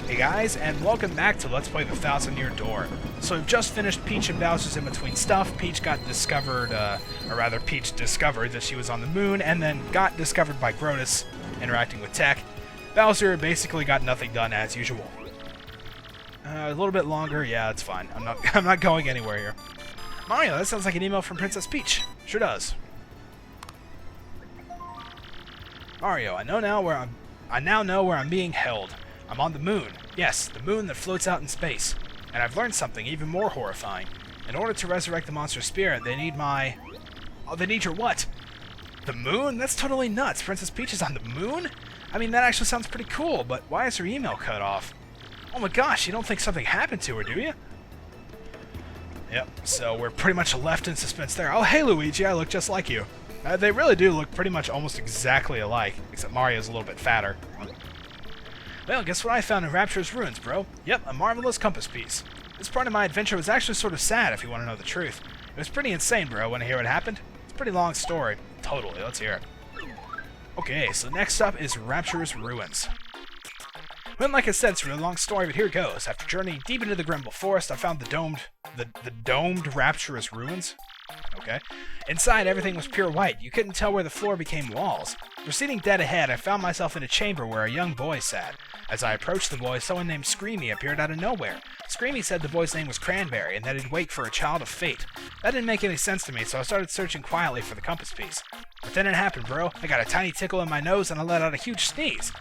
Hey guys, and welcome back to Let's Play the Thousand Year Door. So we've just finished Peach and Bowser's In Between stuff. Peach got discovered, or rather Peach discovered that she was on the moon, and then got discovered by Grotus interacting with Tech. Bowser basically got nothing done as usual. A little bit longer, yeah, it's fine. I'm not going anywhere here. Mario, that sounds like an email from Princess Peach. Sure does. Mario, I now know where I'm being held. I'm on the moon. Yes, the moon that floats out in space. And I've learned something even more horrifying. In order to resurrect the monster spirit, they need my... Oh, they need your what? The moon? That's totally nuts. Princess Peach is on the moon? I mean, that actually sounds pretty cool, but why is her email cut off? Oh my gosh, you don't think something happened to her, do you? Yep, so we're pretty much left in suspense there. Oh, hey Luigi, I look just like you. They really do look pretty much almost exactly alike, except Mario's a little bit fatter. Well, guess what I found in Rapturous Ruins, bro? Yep, a marvelous compass piece. This part of my adventure was actually sort of sad, if you want to know the truth. It was pretty insane, bro. Want to hear what happened? It's a pretty long story. Totally, let's hear it. Okay, so next up is Rapturous Ruins. Well, like I said, it's a really long story, but here it goes. After journeying deep into the Grimble Forest, I found the domed Rapturous Ruins. Okay. Inside, everything was pure white. You couldn't tell where the floor became walls. Proceeding dead ahead, I found myself in a chamber where a young boy sat. As I approached the boy, someone named Screamy appeared out of nowhere. Screamy said the boy's name was Cranberry, and that he'd wait for a child of fate. That didn't make any sense to me, so I started searching quietly for the compass piece. But then it happened, bro. I got a tiny tickle in my nose, and I let out a huge sneeze.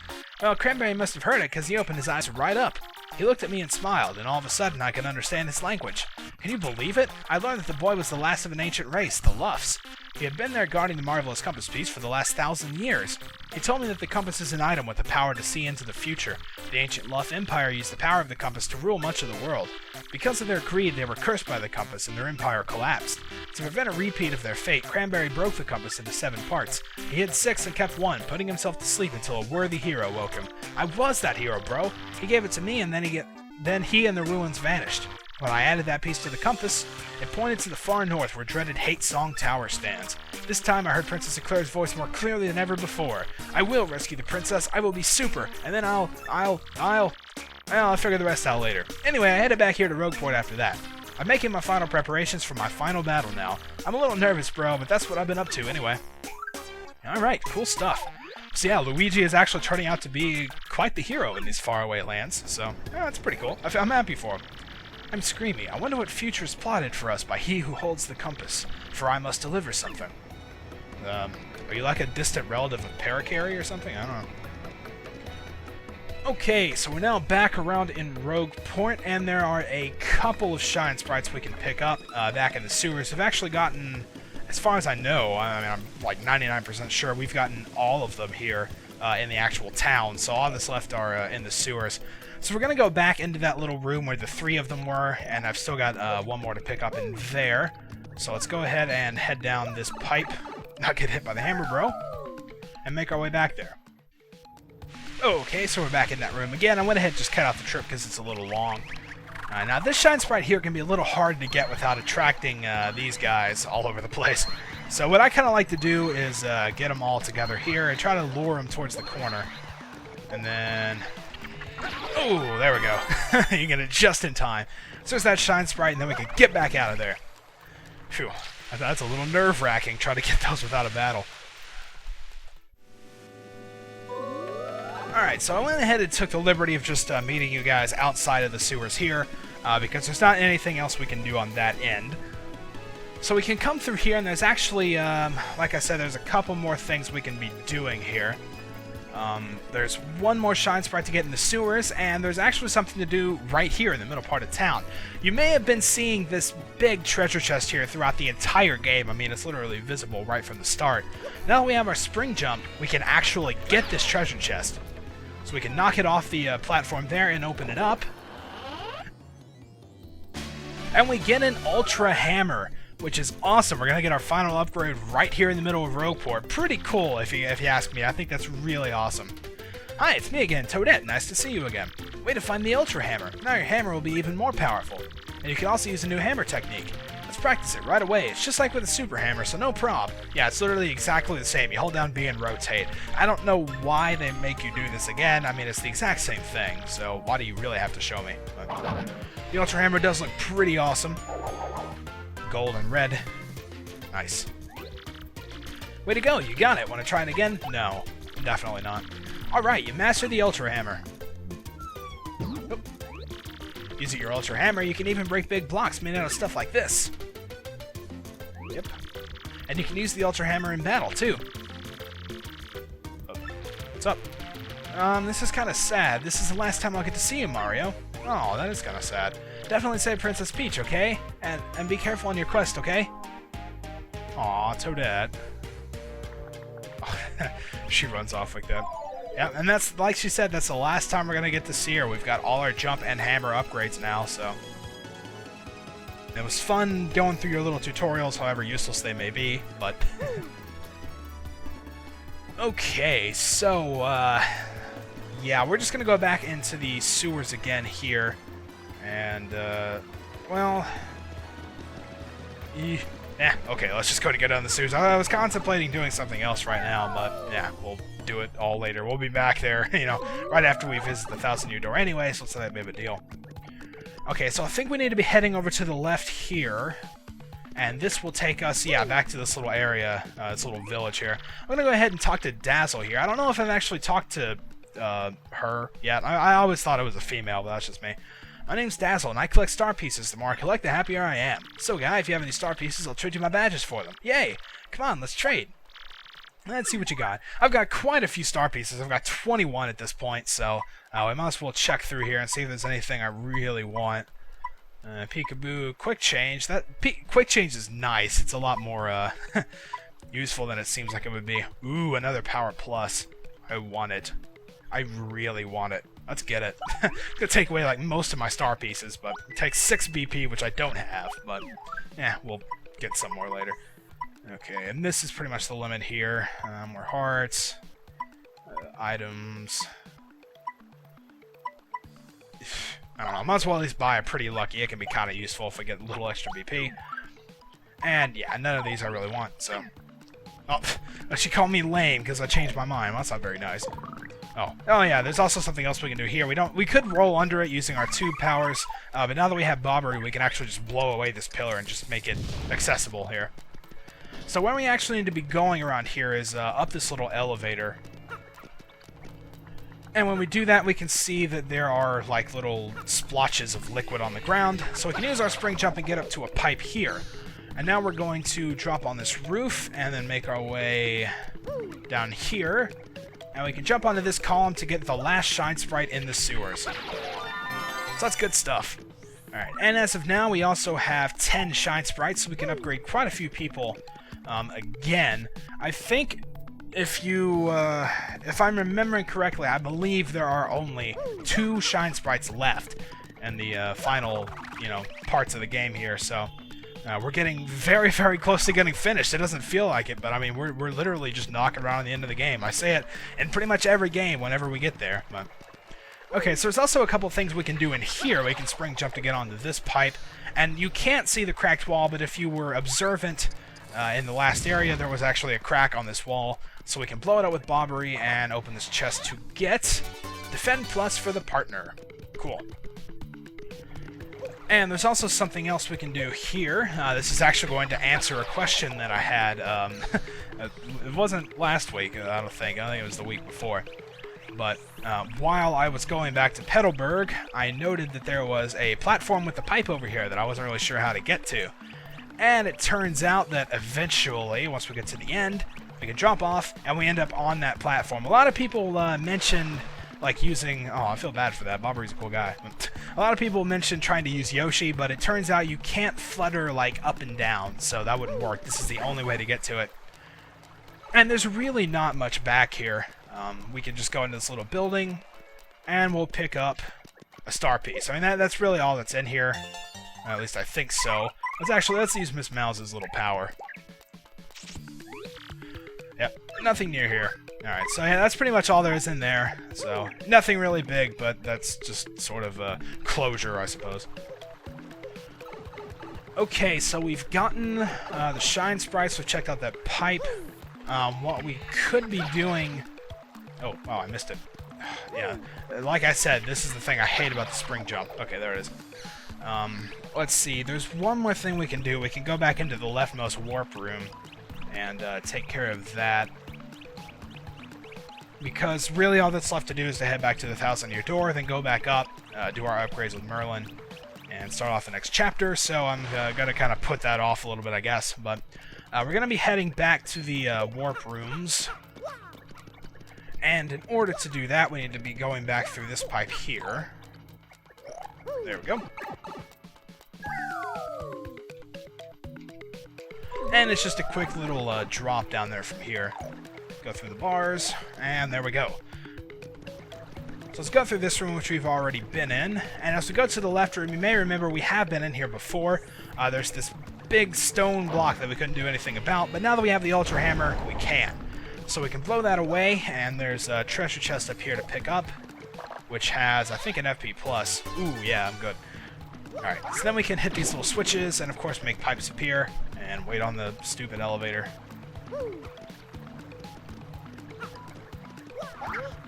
Well, Cranberry must have heard it, because he opened his eyes right up. He looked at me and smiled, and all of a sudden I could understand his language. Can you believe it? I learned that the boy was the last of an ancient race, the Luffs. He had been there guarding the marvelous compass piece for the last 1,000 years. He told me that the compass is an item with the power to see into the future. The ancient Luff Empire used the power of the compass to rule much of the world. Because of their greed, they were cursed by the compass, and their empire collapsed. To prevent a repeat of their fate, Cranberry broke the compass into 7 parts. He hid 6 and kept 1, putting himself to sleep until a worthy hero woke him. I was that hero, bro. He gave it to me, and then he and the ruins vanished. When I added that piece to the compass, it pointed to the far north where dreaded Hate Song Tower stands. This time I heard Princess Eclair's voice more clearly than ever before. I will rescue the princess, I will be super, and then I'll figure the rest out later. Anyway, I headed back here to Rogueport after that. I'm making my final preparations for my final battle now. I'm a little nervous, bro, but that's what I've been up to anyway. Alright, cool stuff. So yeah, Luigi is actually turning out to be quite the hero in these faraway lands, so yeah, that's pretty cool. I'm happy for him. I'm Screamy. I wonder what future is plotted for us by he who holds the compass, for I must deliver something. Are you like a distant relative of Parakarry or something? I don't know. Okay, so we're now back around in Rogueport, and there are a couple of Shine Sprites we can pick up back in the sewers. We've actually gotten, as far as I know, I mean, I'm like 99% sure we've gotten all of them here in the actual town, so all that's left are in the sewers. So we're going to go back into that little room where the 3 of them were, and I've still got 1 more to pick up in there. So let's go ahead and head down this pipe, not get hit by the hammer, bro, and make our way back there. Okay, so we're back in that room again. I went ahead and just cut out the trip because it's a little long. Now this Shine Sprite here can be a little hard to get without attracting these guys all over the place. So what I kind of like to do is get them all together here and try to lure them towards the corner. And then... Oh, there we go. You get it just in time. So there's that Shine Sprite, and then we can get back out of there. Phew. That's a little nerve-wracking, trying to get those without a battle. Alright, so I went ahead and took the liberty of just meeting you guys outside of the sewers here, because there's not anything else we can do on that end. So we can come through here, and there's actually, like I said, there's a couple more things we can be doing here. There's 1 more Shine Sprite to get in the sewers, and there's actually something to do right here in the middle part of town. You may have been seeing this big treasure chest here throughout the entire game. I mean, it's literally visible right from the start. Now that we have our spring jump, we can actually get this treasure chest. So we can knock it off the platform there and open it up. And we get an Ultra Hammer, which is awesome. We're going to get our final upgrade right here in the middle of Rogueport. Pretty cool, if you ask me. I think that's really awesome. Hi, it's me again, Toadette. Nice to see you again. Way to find the Ultra Hammer. Now your hammer will be even more powerful. And you can also use a new hammer technique. That's practice it right away. It's just like with a super hammer, so no prob. Yeah, it's literally exactly the same. You hold down B and rotate. I don't know why they make you do this again. I mean, it's the exact same thing, so why do you really have to show me? But the Ultra Hammer does look pretty awesome. Gold and red. Nice. Way to go, you got it. Want to try it again? No, definitely not. Alright, you mastered the Ultra Hammer. Oh. Using your Ultra Hammer, you can even break big blocks made out of stuff like this. Yep. And you can use the Ultra Hammer in battle, too. Oh. What's up? This is kind of sad. This is the last time I'll get to see you, Mario. Oh, that is kind of sad. Definitely save Princess Peach, okay? And be careful on your quest, okay? Aw, Toadette. She runs off like that. Yeah, and that's, like she said, that's the last time we're going to get to see her. We've got all our jump and hammer upgrades now, so... It was fun going through your little tutorials, however useless they may be, but... Okay, so, yeah, we're just going to go back into the sewers again here. And, well... Yeah, okay, let's just go down the sewers. I was contemplating doing something else right now, but yeah, we'll do it all later. We'll be back there, you know, right after we visit the 1000-year door anyway, so it's not that big of a deal. Okay, so I think we need to be heading over to the left here, and this will take us, yeah, back to this little area, this little village here. I'm going to go ahead and talk to Dazzle here. I don't know if I've actually talked to her yet. I always thought it was a female, but that's just me. My name's Dazzle, and I collect star pieces. The more I collect, the happier I am. So, guy, if you have any star pieces, I'll trade you my badges for them. Yay! Come on, let's trade. Let's see what you got. I've got quite a few star pieces. I've got 21 at this point, so we might as well check through here and see if there's anything I really want. Peekaboo, quick change. Quick change is nice. It's a lot more useful than it seems like it would be. Ooh, another power plus. I want it. I really want it. Let's get it. It's gonna take away like most of my star pieces, but it takes 6 BP, which I don't have, but yeah, we'll get some more later. Okay, and this is pretty much the limit here. More hearts, items. I don't know, might as well at least buy a Pretty Lucky. It can be kind of useful if I get a little extra BP. And yeah, none of these I really want, so... Oh, she called me lame because I changed my mind. Well, that's not very nice. Oh yeah, there's also something else we can do here. We could roll under it using our tube powers, but now that we have Bobbery, we can actually just blow away this pillar and just make it accessible here. So where we actually need to be going around here is up this little elevator. And when we do that, we can see that there are like little splotches of liquid on the ground. So we can use our spring jump and get up to a pipe here. And now we're going to drop on this roof and then make our way down here. And we can jump onto this column to get the last shine sprite in the sewers. So that's good stuff. Alright, and as of now, we also have 10 shine sprites, so we can upgrade quite a few people again. I think if I'm remembering correctly, I believe there are only 2 shine sprites left in the final, parts of the game here, so... we're getting very, very close to getting finished. It doesn't feel like it, but I mean, we're literally just knocking around the end of the game. I say it in pretty much every game whenever we get there. But okay, so there's also a couple things we can do in here. We can spring jump to get onto this pipe, and you can't see the cracked wall, but if you were observant in the last area, there was actually a crack on this wall, so we can blow it out with Bobbery and open this chest to get Defend Plus for the partner. Cool. And there's also something else we can do here. This is actually going to answer a question that I had. It wasn't last week, I don't think. I think it was the week before. But while I was going back to Petalburg, I noted that there was a platform with a pipe over here that I wasn't really sure how to get to. And it turns out that eventually, once we get to the end, we can drop off and we end up on that platform. A lot of people mentioned... like using... Oh, I feel bad for that. Bobbery's a cool guy. A lot of people mentioned trying to use Yoshi, but it turns out you can't flutter, like, up and down, so that wouldn't work. This is the only way to get to it. And there's really not much back here. We can just go into this little building, and we'll pick up a star piece. I mean, that's really all that's in here. At least I think so. Let's use Miss Mouse's little power. Yep, nothing near here. Alright, so yeah, that's pretty much all there is in there. So, nothing really big, but that's just sort of a closure, I suppose. Okay, so we've gotten the shine sprites. We've checked out that pipe. What we could be doing... Oh, wow, I missed it. Yeah, like I said, this is the thing I hate about the spring jump. Okay, there it is. Let's see, there's one more thing we can do. We can go back into the leftmost warp room and take care of that. Because really all that's left to do is to head back to the 1,000-year door, then go back up, do our upgrades with Merlin, and start off the next chapter. So I'm going to kind of put that off a little bit, I guess. But we're going to be heading back to the warp rooms. And in order to do that, we need to be going back through this pipe here. There we go. And it's just a quick little drop down there from here. Go through the bars, and there we go. So let's go through this room, which we've already been in. And as we go to the left room, you may remember we have been in here before. There's this big stone block that we couldn't do anything about, but now that we have the Ultra Hammer, we can. So we can blow that away, and there's a treasure chest up here to pick up, which has, I think, an FP+. Ooh, yeah, I'm good. Alright, so then we can hit these little switches, and of course make pipes appear, and wait on the stupid elevator.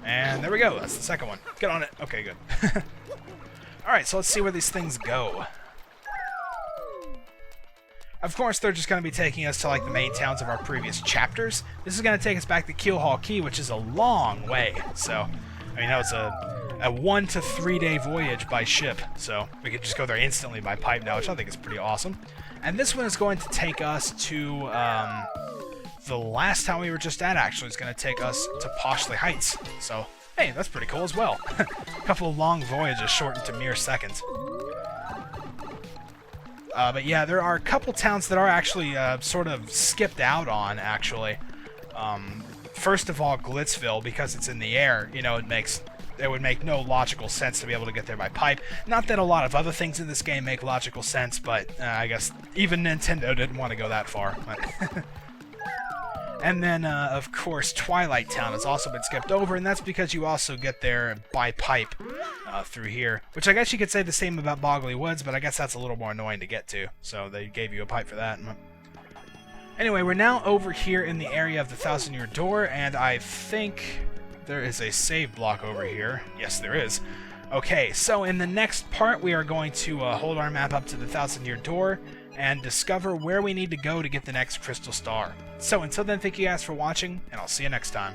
And there we go, that's the second one. Get on it. Okay, good. Alright, so let's see where these things go. Of course, they're just going to be taking us to like the main towns of our previous chapters. This is going to take us back to Keelhaul Key, which is a long way. So, I mean, that was a 1 to 3 day voyage by ship. So we could just go there instantly by pipe now, which I think is pretty awesome. And this one is going to take us to the last town we were just at, actually. It's going to take us to Poshley Heights. So, hey, that's pretty cool as well. A couple of long voyages shortened to mere seconds. But yeah, there are a couple towns that are actually sort of skipped out on, actually. First of all, Glitzville, because it's in the air, you know, it would make no logical sense to be able to get there by pipe. Not that a lot of other things in this game make logical sense, but I guess even Nintendo didn't want to go that far. And then, of course, Twilight Town has also been skipped over, and that's because you also get there by pipe through here. Which I guess you could say the same about Boggly Woods, but I guess that's a little more annoying to get to. So they gave you a pipe for that. Anyway, we're now over here in the area of the 1,000-year door, and I think there is a save block over here. Yes, there is. Okay, so in the next part, we are going to hold our map up to the 1,000-year door and discover where we need to go to get the next crystal star. So until then, thank you guys for watching, and I'll see you next time.